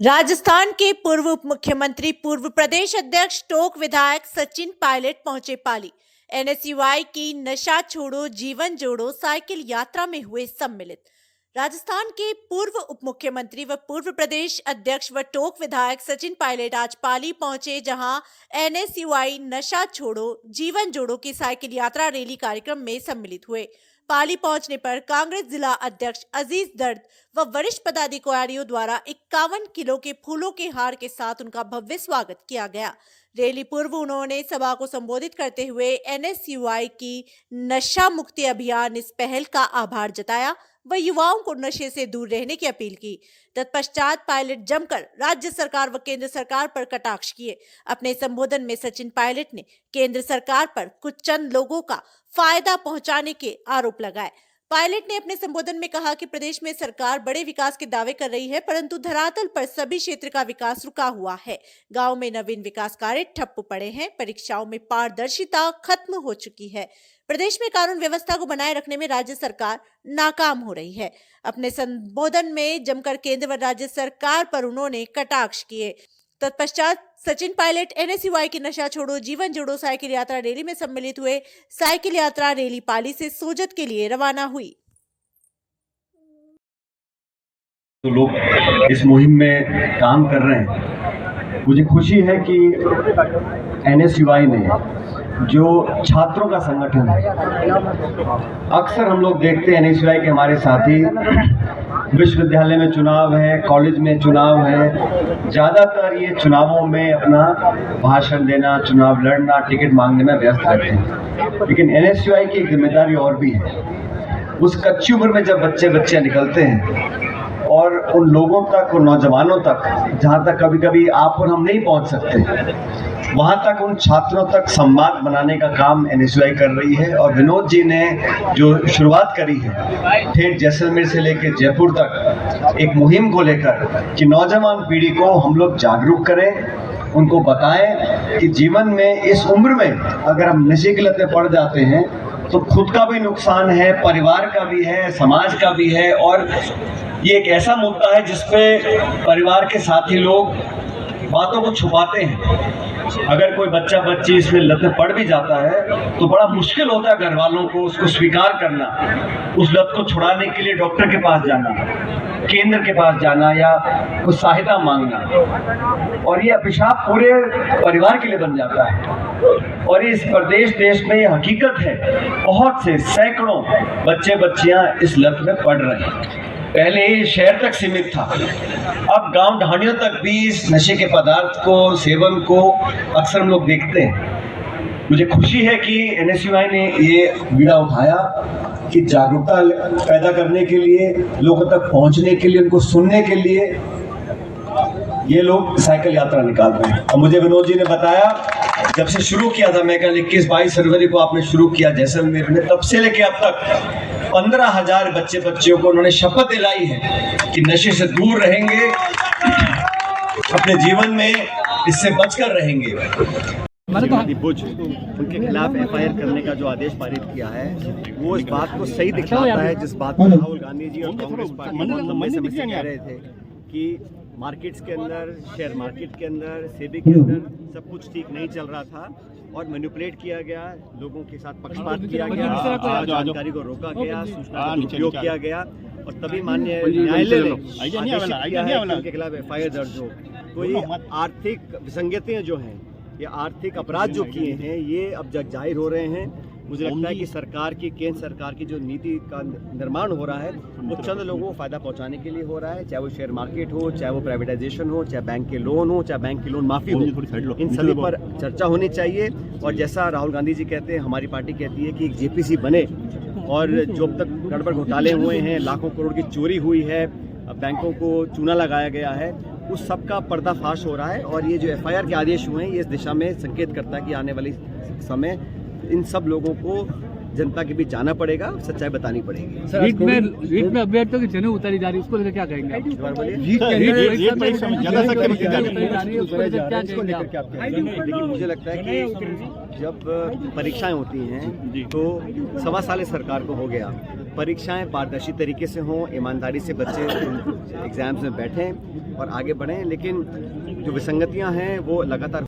राजस्थान के पूर्व उप मुख्यमंत्री पूर्व प्रदेश अध्यक्ष टोंक विधायक सचिन पायलट पहुंचे पाली। एनएसयूआई की नशा छोड़ो जीवन जोड़ो साइकिल यात्रा में हुए सम्मिलित। राजस्थान के पूर्व उप मुख्यमंत्री व पूर्व प्रदेश अध्यक्ष व टोंक विधायक सचिन पायलट आज पाली पहुंचे, जहां एनएसयूआई नशा छोड़ो जीवन जोड़ो की साइकिल यात्रा रैली कार्यक्रम में सम्मिलित हुए। पाली पहुंचने पर कांग्रेस जिला अध्यक्ष अजीज दर्द व वरिष्ठ पदाधिकारियों द्वारा 51 किलो के फूलों के हार के साथ उनका भव्य स्वागत किया गया। रैली पूर्व उन्होंने सभा को संबोधित करते हुए एनएसयूआई की नशा मुक्ति अभियान इस पहल का आभार जताया व युवाओं को नशे से दूर रहने की अपील की। तत्पश्चात पायलट जमकर राज्य सरकार व केंद्र सरकार पर कटाक्ष किए। अपने संबोधन में सचिन पायलट ने केंद्र सरकार पर कुछ चंद लोगों का फायदा पहुंचाने के आरोप लगाए। पायलट ने अपने संबोधन में कहा कि प्रदेश में सरकार बड़े विकास के दावे कर रही है, परंतु धरातल पर सभी क्षेत्र का विकास रुका हुआ है। गांव में नवीन विकास कार्य ठप्प पड़े हैं, परीक्षाओं में पारदर्शिता खत्म हो चुकी है। प्रदेश में कानून व्यवस्था को बनाए रखने में राज्य सरकार नाकाम हो रही है। अपने संबोधन में जमकर केंद्र व राज्य सरकार पर उन्होंने कटाक्ष किए। तत्पश्चात सचिन पायलट एनएसयूआई की नशा छोड़ो जीवन जोड़ो साइकिल यात्रा रैली में सम्मिलित हुए। साइकिल यात्रा रैली पाली से सोजत के लिए रवाना हुई। तो लोग इस मुहिम में काम कर रहे हैं। मुझे खुशी है कि एनएसयूआई ने, जो छात्रों का संगठन है, अक्सर हम लोग देखते हैं एनएसयूआई के हमारे साथी विश्वविद्यालय में चुनाव है, कॉलेज में चुनाव है, ज़्यादातर ये चुनावों में अपना भाषण देना, चुनाव लड़ना, टिकट मांगने में व्यस्त रहते हैं। लेकिन एनएसयूआई की एक जिम्मेदारी और भी है। उस कच्ची उम्र में जब बच्चे निकलते हैं और उन लोगों तक, उन नौजवानों तक, जहाँ तक कभी कभी आप और हम नहीं पहुँच सकते, वहाँ तक उन छात्रों तक संवाद बनाने का काम एनएसयूआई कर रही है। और विनोद जी ने जो शुरुआत करी है, ठेठ जैसलमेर से लेकर जयपुर तक एक मुहिम को लेकर कि नौजवान पीढ़ी को हम लोग जागरूक करें, उनको बताएं कि जीवन में इस उम्र में अगर हम नशे की लत में पड़ जाते हैं तो खुद का भी नुकसान है, परिवार का भी है, समाज का भी है। और ये एक ऐसा मुद्दा है जिसपे परिवार के साथी लोग बातों को छुपाते हैं। अगर कोई बच्चा बच्ची इसमें लत में पड़ भी जाता है तो बड़ा मुश्किल होता है घर वालों को उसको स्वीकार करना, उस लत को छुड़ाने के लिए डॉक्टर के पास जाना, केंद्र के पास जाना या कुछ सहायता मांगना, और ये अभिशाप पूरे परिवार के लिए बन जाता है। और इस प्रदेश देश में ये हकीकत है, बहुत से सैकड़ों बच्चे बच्चियां इस लत में पड़ रहे हैं। पहले ये शहर तक सीमित था, अब गांव ढाणियों तक भी इस नशे के पदार्थ को, सेवन को अक्सर हम लोग देखते हैं। मुझे खुशी है कि एनएसयूआई ने ये बीड़ा उठाया कि जागरूकता पैदा करने के लिए, लोगों तक पहुंचने के लिए, उनको सुनने के लिए ये लोग साइकिल यात्रा निकाल रहे हैं। और मुझे विनोद जी ने बताया, जब से शुरू किया था, मैं कल 21-22 फरवरी को आपने शुरू किया जैसलमेर में, तब से लेके अब तक 15,000 बच्चियों को उन्होंने शपथ दिलाई है कि नशे से दूर रहेंगे, अपने जीवन में इससे बचकर रहेंगे। बुज उनके खिलाफ एफआईआर करने का जो आदेश पारित किया है, वो इस बात को सही दिखाता है जिस बात पर राहुल गांधी जी और कांग्रेस पार्टी लंबे समय से कह रहे थे कि मार्केट्स के अंदर, शेयर मार्केट के अंदर, सेबी के अंदर सब कुछ ठीक नहीं चल रहा था और मैनिपुलेट किया गया, लोगों के साथ पक्षपात किया गया, जानकारी को रोका गया, सूचना का उपयोग किया गया, और तभी माननीय न्यायालय ने आदेशित किया है कि उनके खिलाफ एफआईआर दर्ज हो। तो ये आर्थिक विसंगतियां जो हैं, ये आर्थिक अपराध जो किए हैं, ये अब जग जाहिर हो रहे हैं। मुझे लगता है कि सरकार की, केंद्र सरकार की जो नीति का निर्माण हो रहा है, वो चंद लोगों को फायदा पहुंचाने के लिए हो रहा है, चाहे वो शेयर मार्केट हो, चाहे वो प्राइवेटाइजेशन हो, चाहे बैंक के लोन हो, चाहे बैंक की लोन माफी हो, इन सभी पर चर्चा होनी चाहिए। और जैसा राहुल गांधी जी कहते हैं, हमारी पार्टी कहती है कि एक जेपीसी बने, और जो अब तक गड़बड़ घोटाले हुए हैं, लाखों करोड़ की चोरी हुई है, बैंकों को चूना लगाया गया है, उस सब का पर्दाफाश हो रहा है। और ये जो एफआईआर के आदेश हुए हैं, ये इस दिशा में संकेत करता है कि आने वाले समय इन सब लोगों को जनता के बीच जाना पड़ेगा, सच्चाई बतानी पड़ेगी। रीट में अभ्यर्थियों की जनेऊ उतारी जा रही है, उसको लेकर क्या कहेंगे आप? एक बार बोलिए। देखिए, मुझे लगता है कि जब परीक्षाएं होती हैं तो 1.25 साल सरकार को हो गया, परीक्षाएं पारदर्शी तरीके से हों, ईमानदारी से बच्चे एग्जाम्स में बैठें और आगे बढ़ें, लेकिन जो विसंगतियां हैं वो लगातार